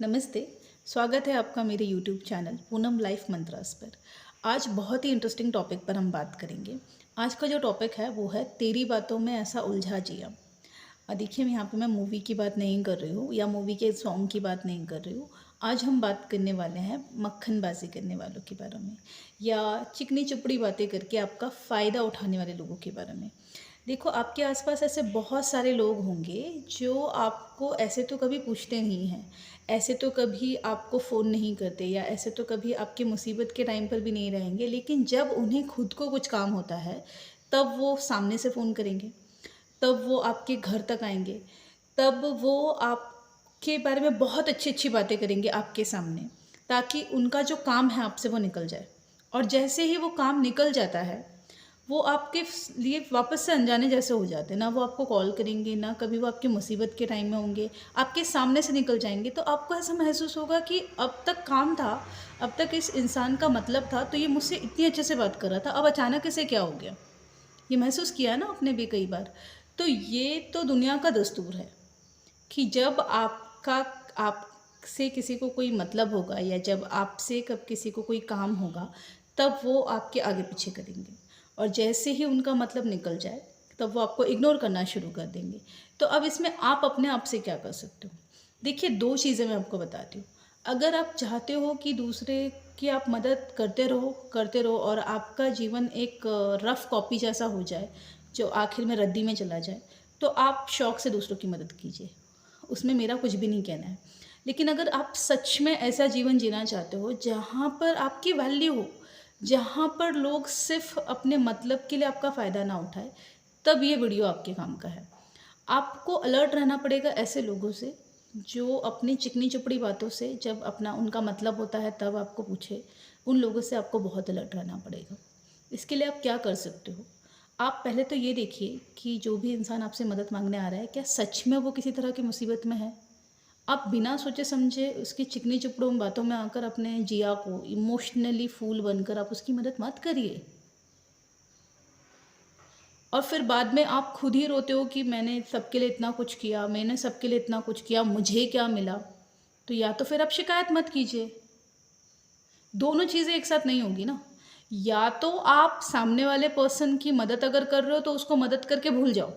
नमस्ते। स्वागत है आपका मेरे YouTube channel Poonam life mantras पर। आज बहुत ही इंटरेस्टिंग टॉपिक पर हम बात करेंगे। आज का जो टॉपिक है वो है तेरी बातों में ऐसा उलझा जिया। देखिए, यहाँ पे मैं मूवी की बात नहीं कर रही हूँ या मूवी के सॉन्ग की बात नहीं कर रही हूँ। आज हम बात करने वाले हैं मक्खनबाजी करने वालों के बारे में, या चिकनी चुपड़ी बातें करके आपका फ़ायदा उठाने वाले लोगों के बारे में। देखो, आपके आसपास ऐसे बहुत सारे लोग होंगे जो आपको ऐसे तो कभी पूछते नहीं हैं, ऐसे तो कभी आपको फ़ोन नहीं करते, या ऐसे तो कभी आपकी मुसीबत के टाइम पर भी नहीं रहेंगे, लेकिन जब उन्हें खुद को कुछ काम होता है तब वो सामने से फ़ोन करेंगे, तब वो आपके घर तक आएँगे, तब वो आपके बारे में बहुत अच्छी-अच्छी बातें करेंगे आपके सामने, ताकि उनका जो काम है आपसे वो निकल जाए। और जैसे ही वो काम निकल जाता है, वो आपके लिए वापस से अनजाने जैसे हो जाते हैं। ना वो आपको कॉल करेंगे, ना कभी वो आपकी मुसीबत के टाइम में होंगे, आपके सामने से निकल जाएँगे। तो आपको ऐसा महसूस होगा कि अब तक काम था, अब तक इस इंसान का मतलब था, तो ये मुझसे इतनी अच्छे से बात कर रहा था, अब अचानक इसे क्या हो गया? ये महसूस किया है ना आपने भी कई बार। तो ये तो दुनिया का दस्तूर है कि जब आपका आपसे किसी को कोई मतलब होगा, या जब आपसे कब किसी को कोई काम होगा, तब वो आपके आगे पीछे करेंगे। और जैसे ही उनका मतलब निकल जाए, तब वो आपको इग्नोर करना शुरू कर देंगे। तो अब इसमें आप अपने आप से क्या कर सकते हो? देखिए, 2 चीज़ें मैं आपको बताती हूँ। अगर आप चाहते हो कि दूसरे की आप मदद करते रहो और आपका जीवन एक रफ़ कॉपी जैसा हो जाए, जो आखिर में रद्दी में चला जाए, तो आप शौक से दूसरों की मदद कीजिए। उसमें मेरा कुछ भी नहीं कहना है। लेकिन अगर आप सच में ऐसा जीवन जीना चाहते हो जहाँ पर आपकी वैल्यू हो, जहाँ पर लोग सिर्फ़ अपने मतलब के लिए आपका फ़ायदा ना उठाएँ, तब ये वीडियो आपके काम का है। आपको अलर्ट रहना पड़ेगा ऐसे लोगों से, जो अपनी चिकनी-चुपड़ी बातों से जब अपना उनका मतलब होता है तब आपको पूछे। उन लोगों से आपको बहुत अलर्ट रहना पड़ेगा। इसके लिए आप क्या कर सकते हो? आप पहले तो ये देखिए कि जो भी इंसान आपसे मदद माँगने आ रहा है, क्या सच में वो किसी तरह की मुसीबत में है? आप बिना सोचे-समझे उसकी चिकनी-चुपड़ों बातों में आकर अपने जिया को इमोशनली फूल बनकर आप उसकी मदद मत करिए। और फिर बाद में आप खुद ही रोते हो कि मैंने सबके लिए इतना कुछ किया, मैंने सबके लिए इतना कुछ किया, मुझे क्या मिला? तो या तो फिर आप शिकायत मत कीजिए। दोनों चीज़ें एक साथ नहीं होगी ना। या तो आप सामने वाले पर्सन की मदद अगर कर रहे हो तो उसको मदद करके भूल जाओ,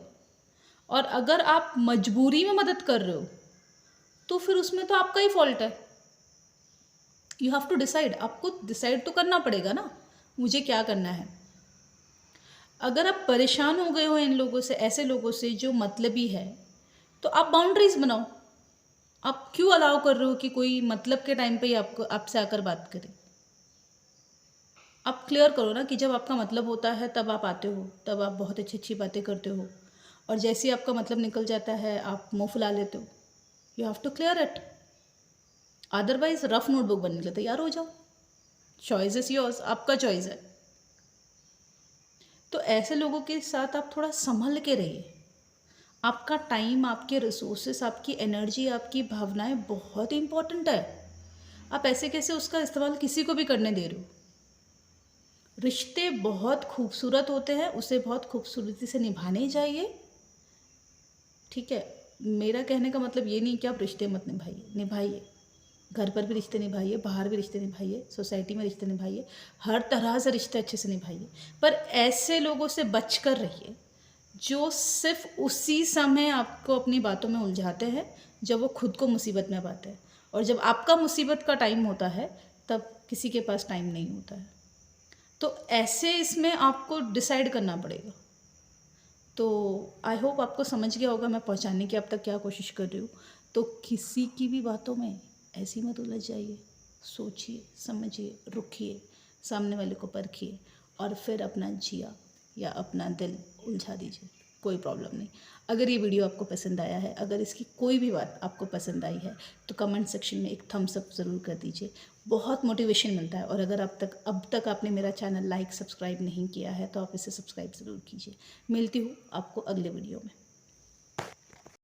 और अगर आप मजबूरी में मदद कर रहे हो, तो फिर उसमें तो आपका ही फ़ॉल्ट है। यू हैव टू डिसाइड, आपको डिसाइड तो करना पड़ेगा ना, मुझे क्या करना है। अगर आप परेशान हो गए हो इन लोगों से, ऐसे लोगों से जो मतलबी है, तो आप बाउंड्रीज़ बनाओ। आप क्यों अलाउ कर रहे हो कि कोई मतलब के टाइम पे ही आपको आपसे आकर बात करे? आप क्लियर करो ना कि जब आपका मतलब होता है तब आप आते हो, तब आप बहुत अच्छी-अच्छी बातें करते हो, और जैसे ही आपका मतलब निकल जाता है आप मुँह फुला लेते हो। You have to clear it, otherwise rough notebook बनने के लिए तैयार हो जाओ। चॉइस इज़ योर्स, आपका चॉइस है। तो ऐसे लोगों के साथ आप थोड़ा सँभल के रहिए। आपका टाइम, आपके रिसोर्सेस, आपकी एनर्जी, आपकी भावनाएँ बहुत इम्पोर्टेंट है। आप ऐसे कैसे उसका इस्तेमाल किसी को भी करने दे रहे हो? रिश्ते बहुत खूबसूरत होते हैं, उसे बहुत खूबसूरती से निभाने चाहिए, ठीक है? मेरा कहने का मतलब ये नहीं कि आप रिश्ते मत निभाइए, निभाइए। घर पर भी रिश्ते निभाइए, बाहर भी रिश्ते निभाइए, सोसाइटी में रिश्ते निभाइए, हर तरह से रिश्ते अच्छे से निभाइए। पर ऐसे लोगों से बचकर रहिए, जो सिर्फ़ उसी समय आपको अपनी बातों में उलझाते हैं, जब वो खुद को मुसीबत में पाते हैं। और जब आपका मुसीबत का टाइम होता है, तब किसी के पास टाइम नहीं होता है। तो ऐसे इसमें आपको डिसाइड करना पड़ेगा। तो आई होप आपको समझ गया होगा मैं पहुँचाने की अब तक क्या कोशिश कर रही हूँ। तो किसी की भी बातों में ऐसे मत उलझ जाइए। सोचिए, समझिए, रुकिए, सामने वाले को परखिए, और फिर अपना जिया या अपना दिल उलझा दीजिए, कोई प्रॉब्लम नहीं। अगर ये वीडियो आपको पसंद आया है, अगर इसकी कोई भी बात आपको पसंद आई है, तो कमेंट सेक्शन में एक थम्स अप ज़रूर कर दीजिए। बहुत मोटिवेशन मिलता है। और अगर अब तक आपने मेरा चैनल लाइक, सब्सक्राइब नहीं किया है, तो आप इसे सब्सक्राइब ज़रूर कीजिए। मिलती हूँ आपको अगले वीडियो में।